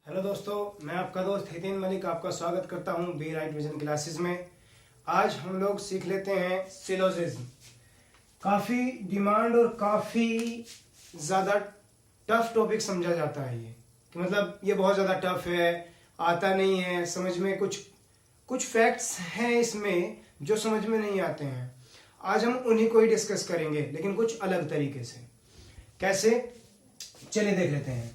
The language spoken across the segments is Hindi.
हेलो दोस्तों, मैं आपका दोस्त हितेन मलिक आपका स्वागत करता हूं बी राइट विजन क्लासेस में। आज हम लोग सीख लेते हैं सिलोजिज्म। काफ़ी डिमांड और काफ़ी ज़्यादा टफ टॉपिक समझा जाता है ये कि मतलब ये बहुत ज़्यादा टफ है, आता नहीं है समझ में। कुछ फैक्ट्स हैं इसमें जो समझ में नहीं आते हैं। आज हम उन्हीं को ही डिस्कस करेंगे, लेकिन कुछ अलग तरीके से। कैसे, चलिए देख लेते हैं।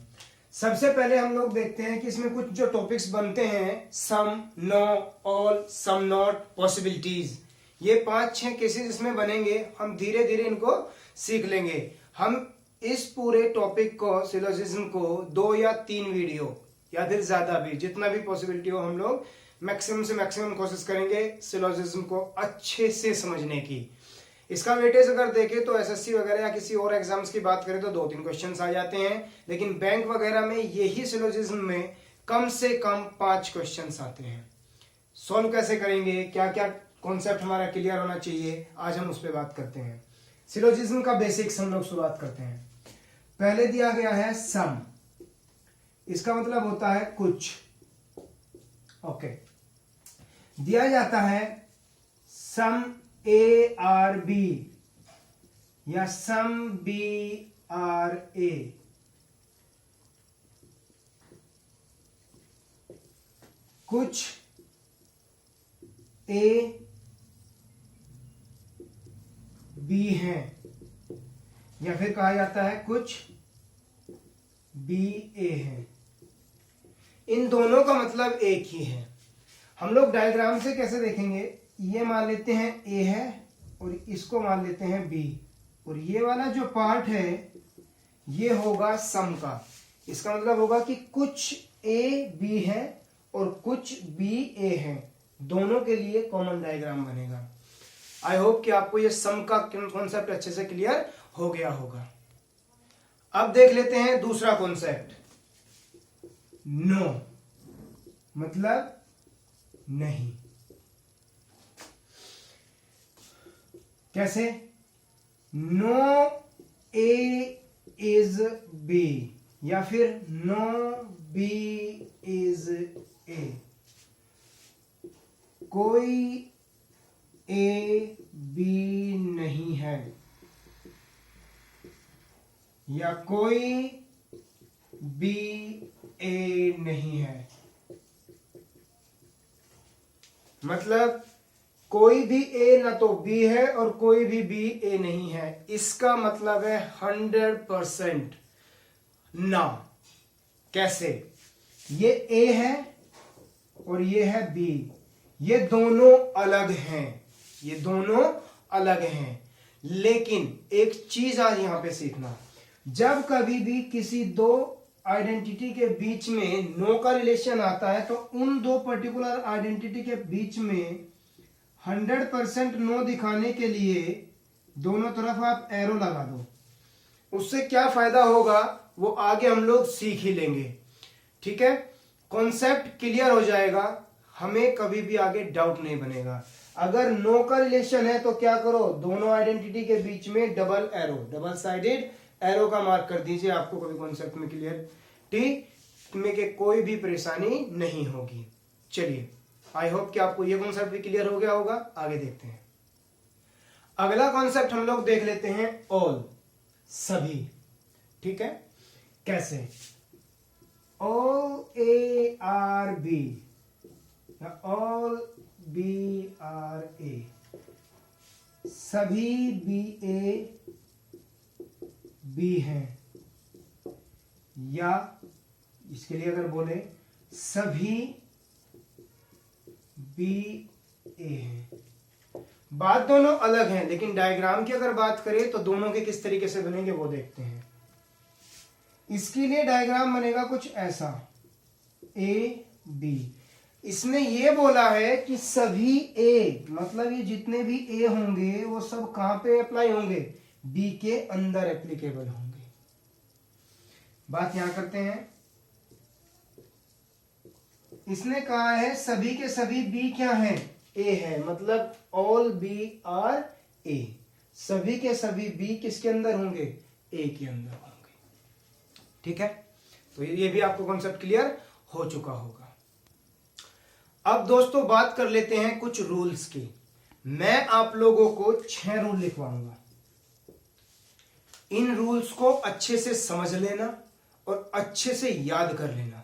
सबसे पहले हम लोग देखते हैं कि इसमें कुछ जो टॉपिक्स बनते हैं, some, no, all, some not, possibilities, ये 5-6 केसेस इसमें बनेंगे। हम धीरे धीरे इनको सीख लेंगे। हम इस पूरे टॉपिक को, सिलोजिज्म को 2 या 3 वीडियो या फिर ज्यादा भी, जितना भी पॉसिबिलिटी हो, हम लोग मैक्सिमम से मैक्सिमम कोशिश करेंगे सिलोजिज्म को अच्छे से समझने की। इसका वेटेज अगर देखें तो एसएससी वगैरह या किसी और एग्जाम्स की बात करें तो 2-3 क्वेश्चंस आ जाते हैं, लेकिन बैंक वगैरह में यही सिलोजिज्म में कम से कम 5 क्वेश्चंस आते हैं। सॉल्व कैसे करेंगे, क्या क्या कॉन्सेप्ट हमारा क्लियर होना चाहिए, आज हम उस पर बात करते हैं। सिलोजिज्म का बेसिक्स हम लोग शुरुआत करते हैं। पहले दिया गया है सम, इसका मतलब होता है कुछ। ओके, दिया जाता है सम ए आर बी या सम बी आर ए। कुछ ए बी हैं, या फिर कहा जाता है कुछ बी ए हैं। इन दोनों का मतलब एक ही है। हम लोग डायग्राम से कैसे देखेंगे, ये मान लेते हैं ए है और इसको मान लेते हैं बी, और ये वाला जो पार्ट है ये होगा सम का। इसका मतलब होगा कि कुछ ए बी है और कुछ बी ए है, दोनों के लिए कॉमन डायग्राम बनेगा। आई होप कि आपको ये सम का कॉन्सेप्ट अच्छे से क्लियर हो गया होगा। अब देख लेते हैं दूसरा कॉन्सेप्ट, नो, मतलब नहीं। कैसे, नो ए इज बी या फिर नो बी इज ए। कोई ए बी नहीं है या कोई बी ए नहीं है। मतलब कोई भी ए ना तो बी है और कोई भी बी ए नहीं है। इसका मतलब है 100% ना। कैसे, ये ए है और ये है बी, ये दोनों अलग हैं, ये दोनों अलग हैं। लेकिन एक चीज आज यहां पे सीखना, जब कभी भी किसी दो आइडेंटिटी के बीच में नो का रिलेशन आता है तो उन दो पर्टिकुलर आइडेंटिटी के बीच में 100% नो दिखाने के लिए दोनों तरफ आप एरो लगा दो। उससे क्या फायदा होगा वो आगे हम लोग सीख ही लेंगे। ठीक है, कॉन्सेप्ट क्लियर हो जाएगा, हमें कभी भी आगे डाउट नहीं बनेगा। अगर नो का रिलेशन है तो क्या करो, दोनों आइडेंटिटी के बीच में double arrow, double sided arrow का मार्क कर दीजिए। आपको कभी कॉन्सेप्ट में क्लियरिटी में के कोई भी परेशानी नहीं होगी। चलिए, आई होप कि आपको ये कॉन्सेप्ट भी क्लियर हो गया होगा। आगे देखते हैं। अगला कॉन्सेप्ट हम लोग देख लेते हैं ऑल, सभी। ठीक है, कैसे, ऑल ए आर बी या ऑल बी आर ए, सभी बी ए बी हैं, या इसके लिए अगर बोले सभी बी ए हैं। बात दोनों अलग हैं, लेकिन डायग्राम की अगर बात करें तो दोनों के किस तरीके से बनेंगे वो देखते हैं। इसके लिए डायग्राम बनेगा कुछ ऐसा, ए बी। इसने ये बोला है कि सभी ए, मतलब ये जितने भी ए होंगे वो सब कहां पे अप्लाई होंगे, बी के अंदर एप्लीकेबल होंगे। बात यहां करते हैं। इसने कहा है सभी के सभी बी क्या हैं, ए है, मतलब ऑल बी आर ए। सभी के सभी बी किसके अंदर होंगे, ए के अंदर होंगे। ठीक है, तो ये भी आपको कॉन्सेप्ट क्लियर हो चुका होगा। अब दोस्तों बात कर लेते हैं कुछ रूल्स की। मैं आप लोगों को 6 रूल लिखवाऊंगा। इन रूल्स को अच्छे से समझ लेना और अच्छे से याद कर लेना।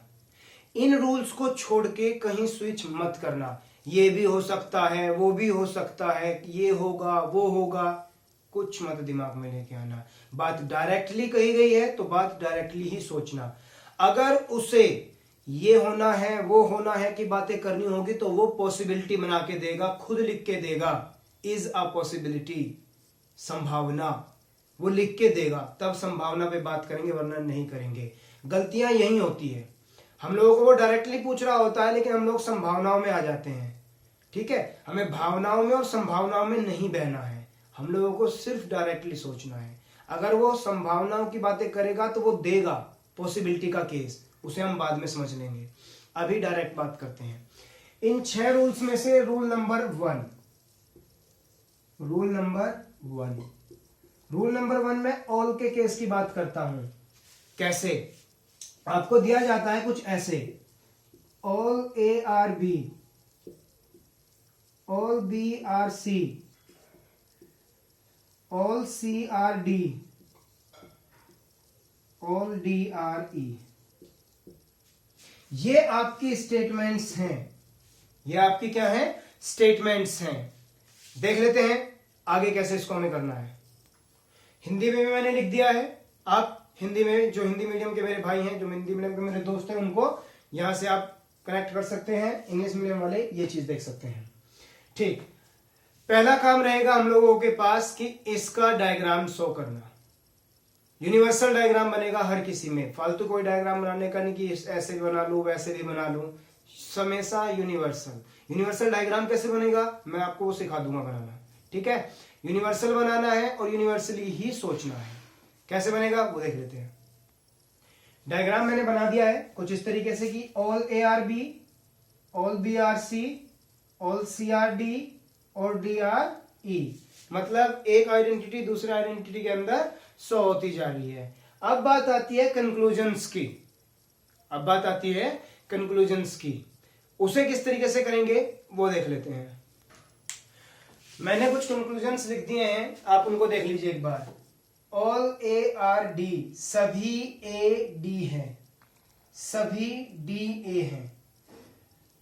इन रूल्स को छोड़ के कहीं स्विच मत करना। ये भी हो सकता है, वो भी हो सकता है, ये होगा, वो होगा, कुछ मत दिमाग में लेके आना। बात डायरेक्टली कही गई है तो बात डायरेक्टली ही सोचना। अगर उसे ये होना है, वो होना है कि बातें करनी होगी तो वो पॉसिबिलिटी बना के देगा, खुद लिख के देगा। इज अ पॉसिबिलिटी, संभावना, वो लिख के देगा, तब संभावना पे बात करेंगे, वरना नहीं करेंगे। गलतियां यही होती है, हम लोगों को वो डायरेक्टली पूछ रहा होता है लेकिन हम लोग संभावनाओं में आ जाते हैं। ठीक है, हमें भावनाओं में और संभावनाओं में नहीं बहना है, हम लोगों को सिर्फ डायरेक्टली सोचना है। अगर वो संभावनाओं की बातें करेगा तो वो देगा पॉसिबिलिटी का केस, उसे हम बाद में समझ लेंगे। अभी डायरेक्ट बात करते हैं। इन 6 रूल्स में से रूल नंबर 1 में ऑल के केस की बात करता हूं। कैसे? आपको दिया जाता है कुछ ऐसे, all A are B, all B are C, all C are D, all D are E. ये आपकी स्टेटमेंट्स हैं। ये आपकी क्या है? स्टेटमेंट्स हैं। देख लेते हैं आगे कैसे इसको हमें करना है। हिंदी में भी मैंने लिख दिया है। आप हिंदी में, जो हिंदी मीडियम के मेरे भाई हैं, जो हिंदी मीडियम के मेरे दोस्त हैं, उनको यहां से आप कनेक्ट कर सकते हैं। इंग्लिश मीडियम वाले ये चीज देख सकते हैं। ठीक, पहला काम रहेगा हम लोगों के पास कि इसका डायग्राम शो करना। यूनिवर्सल डायग्राम बनेगा हर किसी में, फालतू कोई डायग्राम बनाने का नहीं कि ऐसे भी बना लूं, वैसे भी बना लूं, हमेशा यूनिवर्सल। यूनिवर्सल डायग्राम कैसे बनेगा मैं आपको वो सिखा दूंगा बनाना। ठीक है, यूनिवर्सल बनाना है और यूनिवर्सली ही सोचना है। कैसे बनेगा वो देख लेते हैं। डायग्राम मैंने बना दिया है कुछ इस तरीके से कि all A are B, all B are C, all C are D और डी आर ई। मतलब एक आइडेंटिटी दूसरे आइडेंटिटी के अंदर शो होती जा रही है। अब बात आती है कंक्लूजन्स की। उसे किस तरीके से करेंगे वो देख लेते हैं। मैंने कुछ कंक्लूजन्स लिख दिए हैं, आप उनको देख लीजिए एक बार। ऑल ए आर डी, सभी ए डी हैं, सभी डी ए हैं,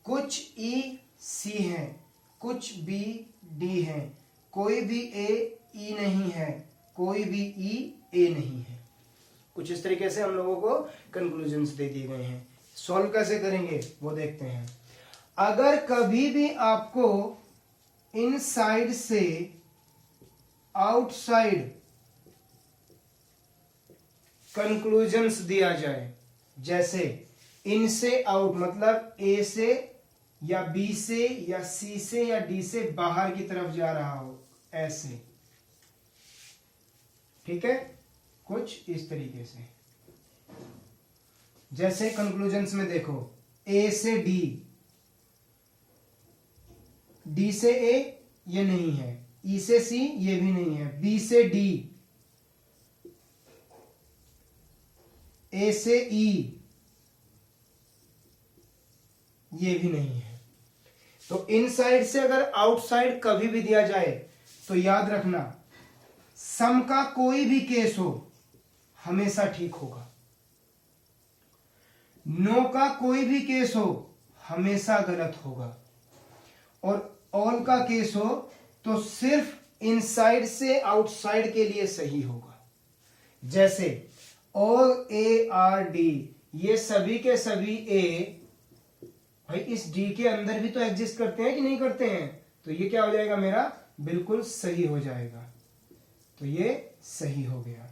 कुछ ई सी हैं, कुछ बी डी हैं, कोई भी ए ई नहीं है, कोई भी ई ए नहीं है। कुछ इस तरीके से हम लोगों को कंक्लूजन्स दे दिए गए हैं। सॉल्व कैसे करेंगे वो देखते हैं। अगर कभी भी आपको इनसाइड से आउटसाइड कंक्लूजन्स दिया जाए, जैसे इन से आउट मतलब ए से या बी से या सी से या डी से बाहर की तरफ जा रहा हो, ऐसे। ठीक है, कुछ इस तरीके से। जैसे कंक्लूजन्स में देखो, ए से डी, डी से ए ये नहीं है, ई से सी ये भी नहीं है, बी से डी, ए से ई ये भी नहीं है। तो इनसाइड से अगर आउटसाइड कभी भी दिया जाए तो याद रखना, सम का कोई भी केस हो हमेशा ठीक होगा, नो का कोई भी केस हो हमेशा गलत होगा, और ऑल का केस हो तो सिर्फ इनसाइड से आउटसाइड के लिए सही होगा। जैसे ऑल ए आर डी, ये सभी के सभी ए, भाई इस डी के अंदर भी तो एग्जिस्ट करते हैं कि नहीं करते हैं, तो ये क्या हो जाएगा मेरा, बिल्कुल सही हो जाएगा। तो ये सही हो गया।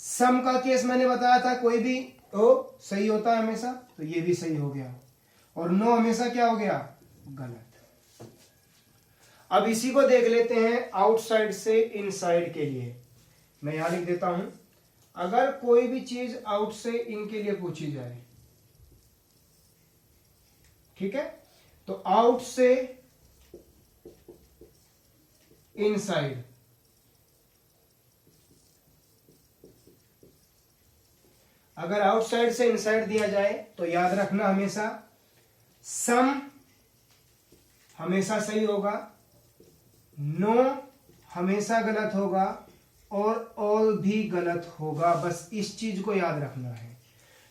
सम का केस मैंने बताया था, कोई भी हो सही होता है हमेशा, तो ये भी सही हो गया। और नो हमेशा क्या हो गया, गलत। अब इसी को देख लेते हैं आउटसाइड से इनसाइड के लिए। मैं यहां लिख देता हूं, अगर कोई भी चीज आउट से इन के लिए पूछी जाए, ठीक है, तो आउट से इनसाइड, अगर आउटसाइड से इनसाइड दिया जाए तो याद रखना हमेशा सम हमेशा सही होगा, नो हमेशा गलत होगा और ऑल भी गलत होगा। बस इस चीज को याद रखना है।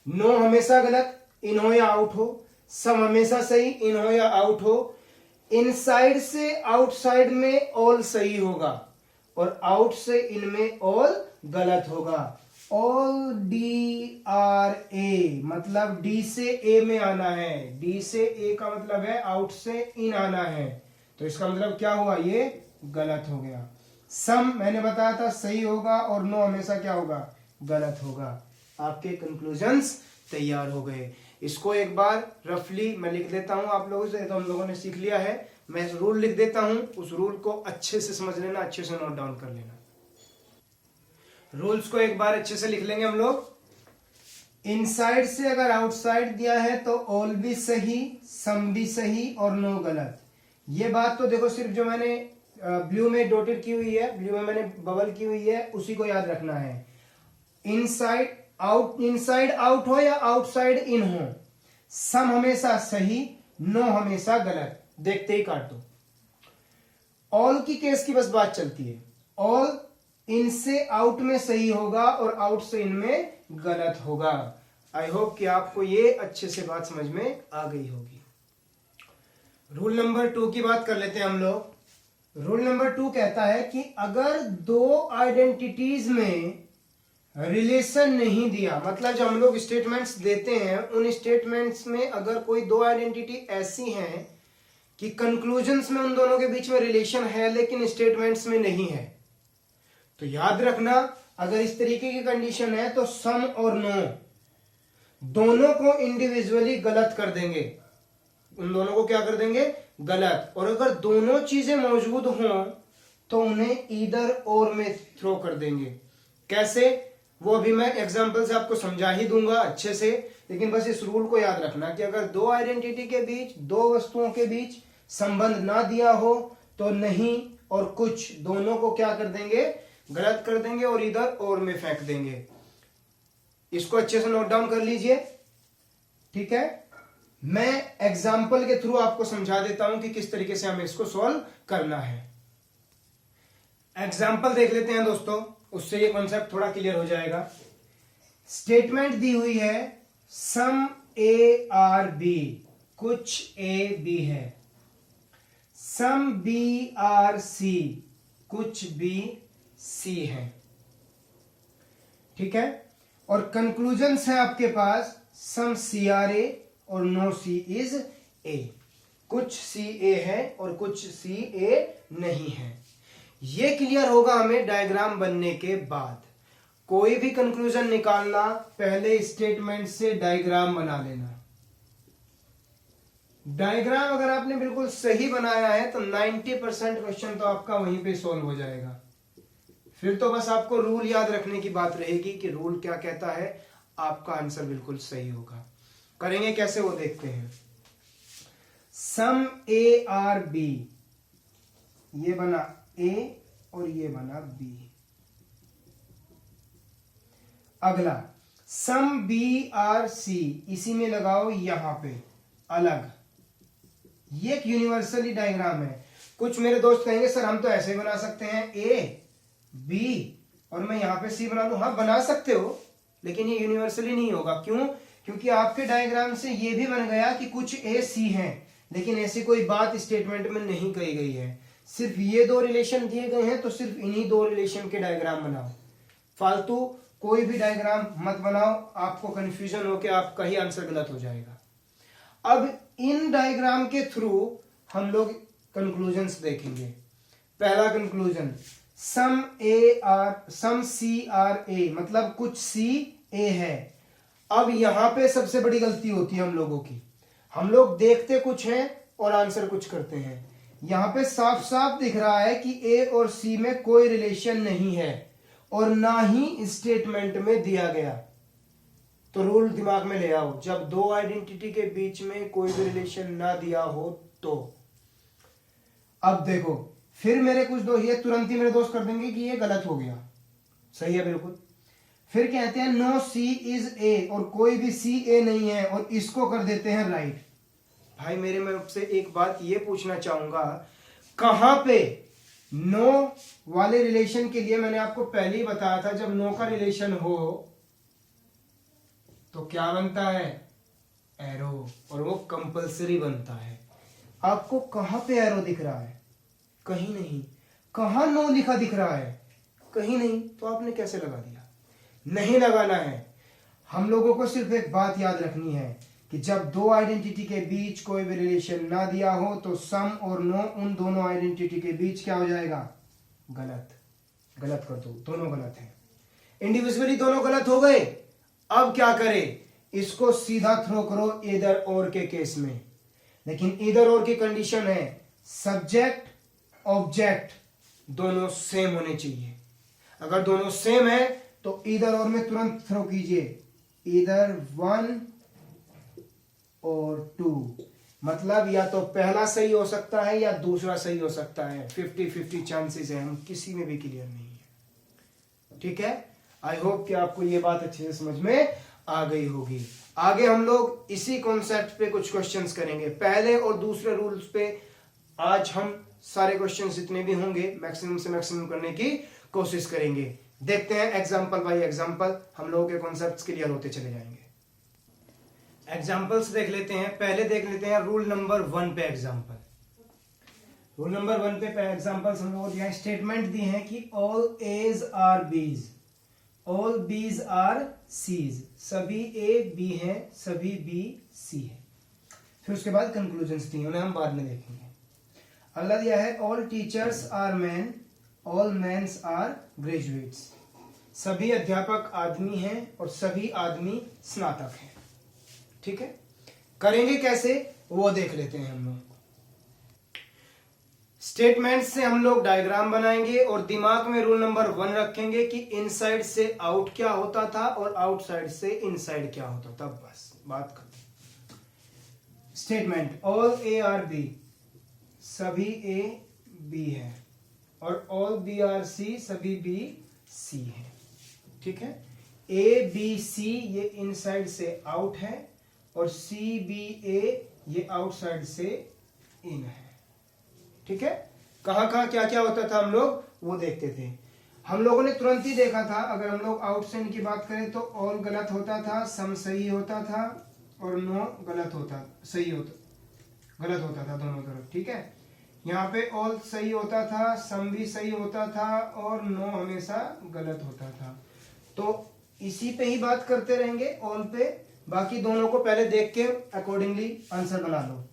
नो हमेशा गलत, इन हो या आउट हो। सम हमेशा सही, इन हो या आउट हो। इनसाइड से आउटसाइड में ऑल सही होगा और आउट से इनमें ऑल गलत होगा। ऑल डी आर ए मतलब डी से ए में आना है। डी से ए का मतलब है आउट से इन आना है, तो इसका मतलब क्या हुआ, ये गलत हो गया। सम मैंने बताया था सही होगा और नो हमेशा क्या होगा, गलत होगा। आपके कंक्लूजन्स तैयार हो गए। इसको एक बार रफली मैं लिख देता हूं आप लोगों से, तो हम लोगों ने सीख लिया है। मैं रूल लिख देता हूं, उस रूल को अच्छे से समझ लेना, अच्छे से नोट डाउन कर लेना। रूल्स को एक बार अच्छे से लिख लेंगे हम लोग। इनसाइड से अगर आउटसाइड दिया है तो ऑल भी सही, सम भी सही और नो गलत। ये बात तो देखो, सिर्फ जो मैंने ब्लू में डॉटेड की हुई है, ब्लू में मैंने बबल की हुई है, उसी को याद रखना है। इनसाइड आउट हो या आउटसाइड इन हो, सम हमेशा सही, नो हमेशा गलत। देखते ही काट दो। ऑल की केस की बस बात चलती है। ऑल इन से आउट में सही होगा और आउट से इन में गलत होगा। आई होप कि आपको ये अच्छे से बात समझ में आ गई होगी। रूल नंबर 2 की बात कर लेते हैं हम लोग। रूल नंबर 2 कहता है कि अगर दो आइडेंटिटीज में रिलेशन नहीं दिया, मतलब जब हम लोग स्टेटमेंट्स देते हैं, उन स्टेटमेंट्स में अगर कोई दो आइडेंटिटी ऐसी हैं कि कंक्लूजन्स में उन दोनों के बीच में रिलेशन है लेकिन स्टेटमेंट्स में नहीं है, तो याद रखना अगर इस तरीके की कंडीशन है तो सम और नो दोनों को इंडिविजुअली गलत कर देंगे। उन दोनों को क्या कर देंगे, गलत। और अगर दोनों चीजें मौजूद हों तो उन्हें ईदर और में थ्रो कर देंगे। कैसे, वो अभी मैं एग्जांपल से आपको समझा ही दूंगा अच्छे से, लेकिन बस इस रूल को याद रखना कि अगर दो आइडेंटिटी के बीच, दो वस्तुओं के बीच संबंध ना दिया हो तो नहीं और कुछ दोनों को क्या कर देंगे, गलत कर देंगे और इधर और में फेंक देंगे। इसको अच्छे से नोट डाउन कर लीजिए, ठीक है। मैं एग्जाम्पल के थ्रू आपको समझा देता हूं कि किस तरीके से हमें इसको सॉल्व करना है। एग्जाम्पल देख लेते हैं दोस्तों, उससे ये कॉन्सेप्ट थोड़ा क्लियर हो जाएगा। स्टेटमेंट दी हुई है सम ए आर बी, कुछ ए बी है। सम बी आर सी, कुछ बी सी है, ठीक है। और कंक्लूजन्स है आपके पास सम सी आर ए और नो सी इज ए, कुछ सी ए है और कुछ सी ए नहीं है। ये क्लियर होगा हमें डायग्राम बनने के बाद। कोई भी कंक्लूजन निकालना, पहले स्टेटमेंट से डायग्राम बना लेना। डायग्राम अगर आपने बिल्कुल सही बनाया है तो 90% क्वेश्चन तो आपका वहीं पे सॉल्व हो जाएगा। फिर तो बस आपको रूल याद रखने की बात रहेगी कि रूल क्या कहता है, आपका आंसर बिल्कुल सही होगा। करेंगे कैसे वो देखते हैं। सम ए आर बी, ये बना ए और ये बना बी। अगला सम बी आर सी, इसी में लगाओ यहां पे अलग। ये एक यूनिवर्सली डायग्राम है। कुछ मेरे दोस्त कहेंगे सर हम तो ऐसे ही बना सकते हैं, ए बी और मैं यहां पे सी बना लूं। हाँ बना सकते हो, लेकिन ये यूनिवर्सली नहीं होगा। क्यों? क्योंकि आपके डायग्राम से ये भी बन गया कि कुछ ए सी हैं, लेकिन ऐसी कोई बात स्टेटमेंट में नहीं कही गई है। सिर्फ ये दो रिलेशन दिए गए हैं तो सिर्फ इन्हीं दो रिलेशन के डायग्राम बनाओ। फालतू कोई भी डायग्राम मत बनाओ, आपको कंफ्यूजन हो के आपका ही आंसर गलत हो जाएगा। अब इन डायग्राम के थ्रू हम लोग कंक्लूजन्स देखेंगे। पहला conclusion some C R A, मतलब कुछ सी ए है। अब यहां पे सबसे बड़ी गलती होती है हम लोगों की, हम लोग देखते कुछ हैं और आंसर कुछ करते हैं। यहां पे साफ साफ दिख रहा है कि ए और सी में कोई रिलेशन नहीं है और ना ही स्टेटमेंट में दिया गया। तो रूल दिमाग में ले आओ, जब दो आइडेंटिटी के बीच में कोई भी रिलेशन ना दिया हो तो। अब देखो, फिर मेरे कुछ दोस्त ये तुरंत ही मेरे दोस्त कर देंगे कि ये गलत हो गया। सही है बिल्कुल। फिर कहते हैं नो सी इज ए, और कोई भी सी ए नहीं है, और इसको कर देते हैं राइट। भाई मेरे मैं आपसे एक बात ये पूछना चाहूंगा, कहां पे नो वाले रिलेशन के लिए मैंने आपको पहले ही बताया था, जब नो का रिलेशन हो तो क्या बनता है, एरो, और वो कंपलसरी बनता है। आपको कहां पे एरो दिख रहा है, कहीं नहीं। कहां नो लिखा दिख रहा है, कहीं नहीं, तो आपने कैसे लगा दिया, नहीं लगाना है। हम लोगों को सिर्फ एक बात याद रखनी है कि जब दो आइडेंटिटी के बीच कोई भी रिलेशन ना दिया हो तो सम और नो उन दोनों आइडेंटिटी के बीच क्या हो जाएगा, गलत। गलत कर दो, दोनों गलत हैं, इंडिविजुअली दोनों गलत हो गए। अब क्या करें, इसको सीधा थ्रो करो इधर और के केस में। लेकिन इधर और की कंडीशन है सब्जेक्ट ऑब्जेक्ट दोनों सेम होने चाहिए। अगर दोनों सेम है तो इधर और में तुरंत थ्रो कीजिए, इधर 1 और 2, मतलब या तो पहला सही हो सकता है या दूसरा सही हो सकता है। 50-50 चांसेस है, हम किसी में भी क्लियर नहीं है। ठीक है, आई होप कि आपको ये बात अच्छे से समझ में आ गई होगी। आगे हम लोग इसी कॉन्सेप्ट पे कुछ क्वेश्चंस करेंगे। पहले और दूसरे रूल्स पे आज हम सारे क्वेश्चंस जितने भी होंगे मैक्सिमम से मैक्सिमम करने की कोशिश करेंगे। देखते हैं एग्जांपल बाय एग्जांपल, हम लोगों के कॉन्सेप्ट्स क्लियर होते चले जाएंगे। एग्जांपल्स देख लेते हैं। पहले देख लेते हैं रूल नंबर 1 पे एग्जांपल। रूल नंबर 1 पे एग्जांपल्स हम लोगों को स्टेटमेंट दी है कि all As are Bs, all Bs are Cs, सभी ए बी हैं, सभी बी सी है। फिर उसके बाद कंक्लूजन्स दी उन्हें हम बाद में देखेंगे। अगला दिया है all teachers are man, all mens are graduates, सभी अध्यापक आदमी हैं और सभी आदमी स्नातक हैं। ठीक है, करेंगे कैसे वो देख लेते हैं हम लोग। स्टेटमेंट से हम लोग डायग्राम बनाएंगे और दिमाग में रूल नंबर 1 रखेंगे कि इनसाइड से आउट क्या होता था और आउटसाइड से इनसाइड क्या होता था। बस बात खत्म। Statement all A are B, सभी ए बी है, और ऑल बी आर सी, सभी बी सी है। ठीक है, ए बी सी ये इनसाइड से आउट है और सी बी ए ये आउटसाइड से इन है। ठीक है, कहां कहां क्या क्या होता था हम लोग वो देखते थे। हम लोगों ने तुरंत ही देखा था, अगर हम लोग आउट से इन की बात करें तो ऑल गलत होता था, सम सही होता था और नो गलत होता, सही होता, गलत होता था दोनों तरफ। ठीक है, यहाँ पे ऑल सही होता था, सम भी सही होता था और नो हमेशा गलत होता था। तो इसी पे ही बात करते रहेंगे ऑल पे, बाकी दोनों को पहले देख के अकॉर्डिंगली आंसर बना लो।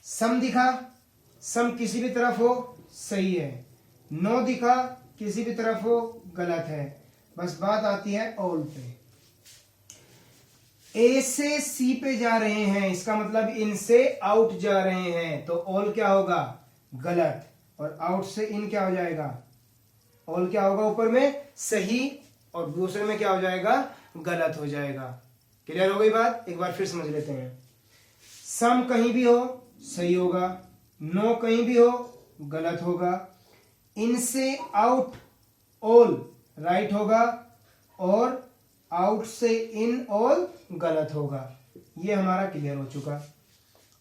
सम दिखा, सम किसी भी तरफ हो सही है, नो दिखा किसी भी तरफ हो गलत है। बस बात आती है ऑल पे। ए से सी पे जा रहे हैं, इसका मतलब इनसे आउट जा रहे हैं, तो ऑल क्या होगा, गलत, और आउट से इन क्या हो जाएगा, ऑल क्या होगा ऊपर में सही और दूसरे में क्या हो जाएगा, गलत हो जाएगा। क्लियर हो गई बात, एक बार फिर समझ लेते हैं। सम कहीं भी हो सही होगा, नो कहीं भी हो गलत होगा, इनसे आउट ऑल राइट होगा और आउट से इन ऑल गलत होगा। ये हमारा क्लियर हो चुका,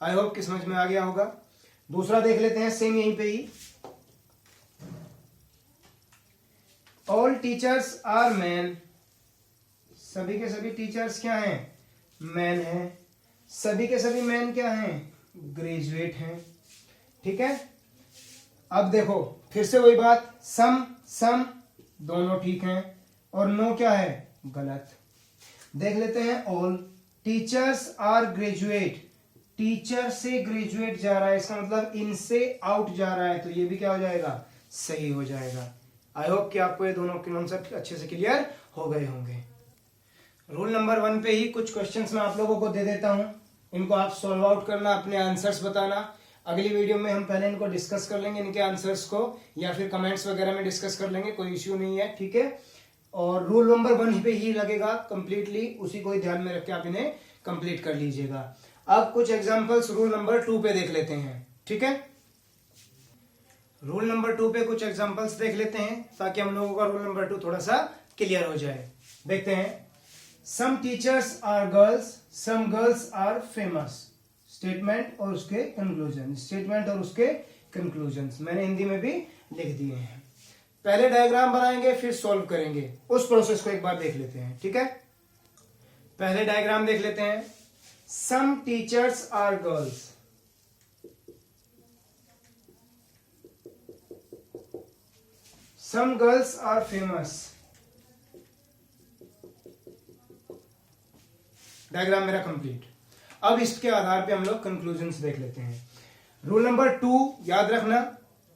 आई होप कि समझ में आ गया होगा। दूसरा देख लेते हैं सेम यहीं पे ही। ऑल टीचर्स आर मैन, सभी के सभी टीचर्स क्या हैं, मैन हैं, सभी के सभी मैन क्या हैं, ग्रेजुएट हैं। ठीक है, अब देखो फिर से वही बात, सम सम दोनों ठीक हैं और नो क्या है, गलत। देख लेते हैं all teachers are graduate, teacher से ग्रेजुएट जा रहा है, इसका मतलब इनसे आउट जा रहा है, तो ये भी क्या हो जाएगा, सही हो जाएगा। आई होप कि आपको ये दोनों कॉन्सेप्ट अच्छे से क्लियर हो गए होंगे। रूल नंबर 1 पे ही कुछ क्वेश्चंस मैं आप लोगों को दे देता हूं, इनको आप सॉल्व आउट करना, अपने आंसर्स बताना। अगली वीडियो में हम पहले इनको डिस्कस कर लेंगे, इनके आंसर्स को, या फिर कमेंट्स वगैरह में डिस्कस कर लेंगे, कोई इश्यू नहीं है। ठीक है, और रूल नंबर 1 पे ही लगेगा कंप्लीटली, उसी को ही ध्यान में रख के आप इन्हें कंप्लीट कर लीजिएगा। अब कुछ एग्जांपल्स रूल नंबर 2 पे देख लेते हैं। ठीक है, रूल नंबर 2 पे कुछ एग्जांपल्स देख लेते हैं ताकि हम लोगों का रूल नंबर 2 थोड़ा सा क्लियर हो जाए। देखते हैं। Some teachers are girls, some girls are famous. Statement और उसके कंक्लूजन, स्टेटमेंट और उसके कंक्लूजन्स मैंने हिंदी में भी लिख दिए हैं। पहले डायग्राम बनाएंगे फिर सॉल्व करेंगे, उस प्रोसेस को एक बार देख लेते हैं, ठीक है। पहले डायग्राम देख लेते हैं। Some teachers are girls, some girls are famous. Diagram मेरा कंप्लीट। अब इसके आधार पे हम लोग कंक्लूजन्स देख लेते हैं। रूल नंबर 2 याद रखना,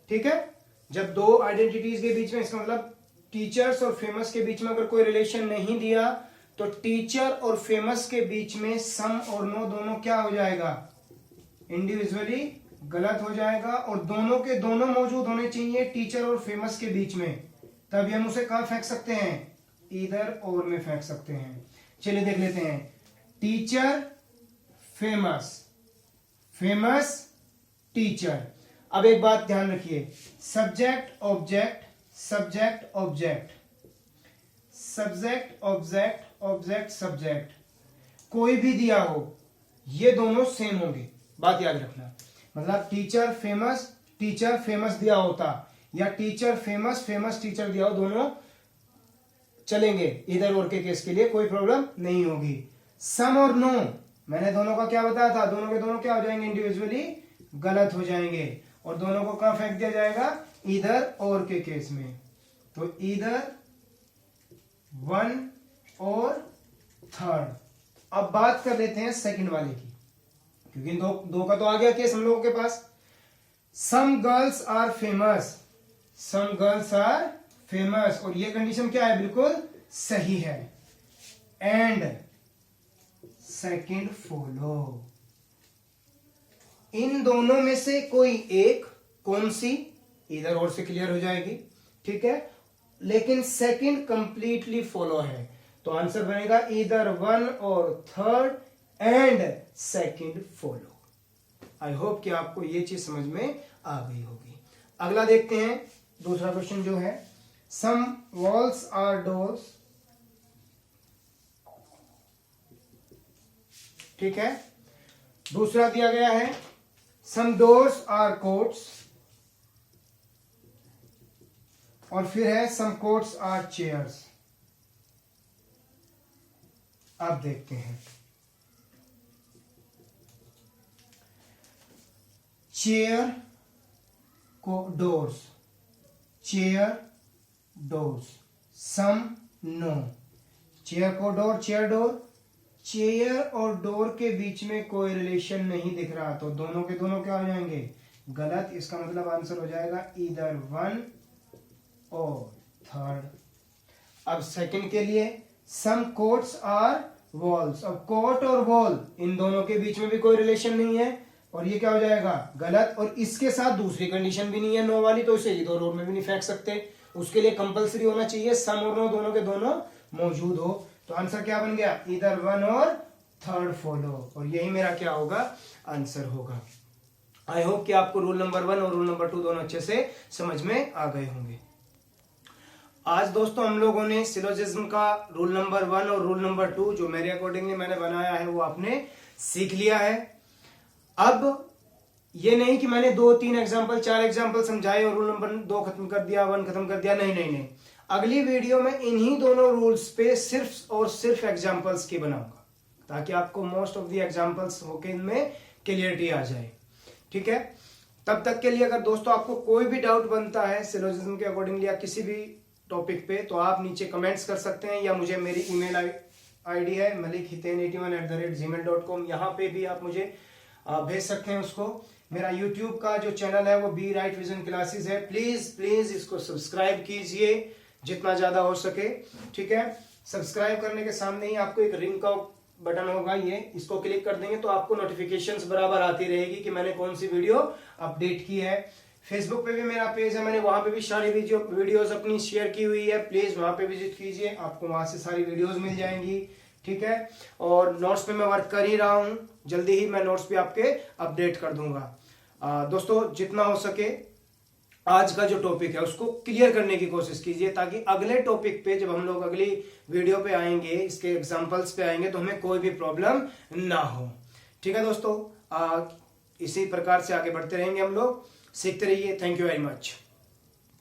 ठीक है। जब दो आइडेंटिटीज के बीच में, इसका मतलब टीचर्स और फेमस के बीच में अगर कोई रिलेशन नहीं दिया तो टीचर और फेमस के बीच में सम और नो दोनों क्या हो जाएगा, इंडिविजुअली गलत हो जाएगा, और दोनों के दोनों मौजूद होने चाहिए टीचर और फेमस के बीच में, तभी हम उसे कहां फेंक सकते हैं, इधर और में फेंक सकते हैं। चलिए देख लेते हैं। Teacher famous, famous teacher. अब एक बात ध्यान रखिए, subject object, subject object, subject object, object subject, कोई भी दिया हो ये दोनों सेम होंगे, बात याद रखना। मतलब टीचर फेमस दिया होता या टीचर फेमस टीचर दिया हो, दोनों चलेंगे, इधर और के केस के लिए कोई प्रॉब्लम नहीं होगी। सम और नो मैंने दोनों का क्या बताया था, दोनों के दोनों क्या हो जाएंगे, इंडिविजुअली गलत हो जाएंगे, और दोनों को कहां फेंक दिया जाएगा, इधर और के केस में। तो इधर 1 और 3rd। अब बात कर लेते हैं सेकंड वाले की, क्योंकि दो का तो आ गया केस हम लोगों के पास। Some girls are famous, some girls are famous, और ये कंडीशन क्या है, बिल्कुल सही है। एंड सेकंड फॉलो, इन दोनों में से कोई एक, कौन सी, इधर और से क्लियर हो जाएगी, ठीक है, लेकिन सेकंड कंप्लीटली फॉलो है, तो आंसर बनेगा इधर 1 और 3rd and second follow. I hope कि आपको ये चीज समझ में आ गई होगी। अगला देखते हैं, दूसरा क्वेश्चन जो है, सम वॉल्स आर डोर्स, ठीक है। दूसरा दिया गया है सम डोर्स आर कोट्स, और फिर है सम कोट्स आर चेयर्स। अब देखते हैं, चेयर को डोर्स, चेयर डोर्स, सम नो, चेयर को डोर, चेयर डोर, चेयर और डोर के बीच में कोई रिलेशन नहीं दिख रहा, तो दोनों के दोनों क्या हो जाएंगे, गलत। इसका मतलब आंसर हो जाएगा इधर 1 और 3rd। अब सेकंड के लिए, सम कोट्स आर वॉल्स, अब कोट और वॉल इन दोनों के बीच में भी कोई रिलेशन नहीं है, और ये क्या हो जाएगा, गलत। और इसके साथ दूसरी कंडीशन भी नहीं है, नो वाली, तो इसे इधर और में भी नहीं फेंक सकते, उसके लिए कंपलसरी होना चाहिए सम और नो दोनों के दोनों मौजूद हो। तो आंसर क्या बन गया, इधर 1 और 3rd फॉलो, और यही मेरा क्या होगा, आंसर होगा। आई होप कि आपको रूल नंबर 1 और रूल नंबर 2 दोनों अच्छे से समझ में आ गए होंगे। आज दोस्तों हम लोगों ने सिलोजिज्म का रूल नंबर 1 और रूल नंबर 2 जो मेरे अकॉर्डिंगली मैंने बनाया है वो आपने सीख लिया है। अब ये नहीं कि मैंने 2, 3 एग्जाम्पल, 4 एग्जाम्पल समझाए और रूल नंबर 2 खत्म कर दिया, 1 खत्म कर दिया, नहीं नहीं नहीं। अगली वीडियो में इन्हीं दोनों रूल्स पे सिर्फ और सिर्फ एग्जाम्पल्स की बनाऊंगा, ताकि आपको मोस्ट ऑफ द एग्जाम्पल्स होके इनमें क्लियरिटी आ जाए, ठीक है। तब तक के लिए अगर दोस्तों आपको कोई भी डाउट बनता है सिलोजिज्म के अकॉर्डिंगली या किसी भी टॉपिक पे, तो आप नीचे कमेंट्स कर सकते हैं, या मुझे मेरी ईमेल आईडी है malikhiten81@gmail.com, यहाँ पे भी आप मुझे भेज सकते हैं उसको। मेरा यूट्यूब का जो चैनल है वो बी राइट विजन क्लासेस है, प्लीज प्लीज इसको सब्सक्राइब कीजिए जितना ज्यादा हो सके, ठीक है। सब्सक्राइब करने के सामने ही आपको एक रिंग का बटन होगा, ये इसको क्लिक कर देंगे तो आपको नोटिफिकेशंस बराबर आती रहेगी कि मैंने कौन सी वीडियो अपडेट की है। फेसबुक पे भी मेरा पेज है, मैंने वहां पे भी सारी वीडियोस अपनी शेयर की हुई है, प्लीज वहां पे विजिट कीजिए, आपको वहां से सारी वीडियोस मिल जाएंगी, ठीक है। और नोट्स पे मैं वर्क कर ही रहा हूं, जल्दी ही मैं नोट्स पे आपके अपडेट कर दूंगा। दोस्तों जितना हो सके आज का जो टॉपिक है उसको क्लियर करने की कोशिश कीजिए, ताकि अगले टॉपिक पे जब हम लोग अगली वीडियो पे आएंगे, इसके एग्जांपल्स पे आएंगे, तो हमें कोई भी प्रॉब्लम ना हो। ठीक है दोस्तों, इसी प्रकार से आगे बढ़ते रहेंगे हम लोग, सीखते रहिए। Thank you very much.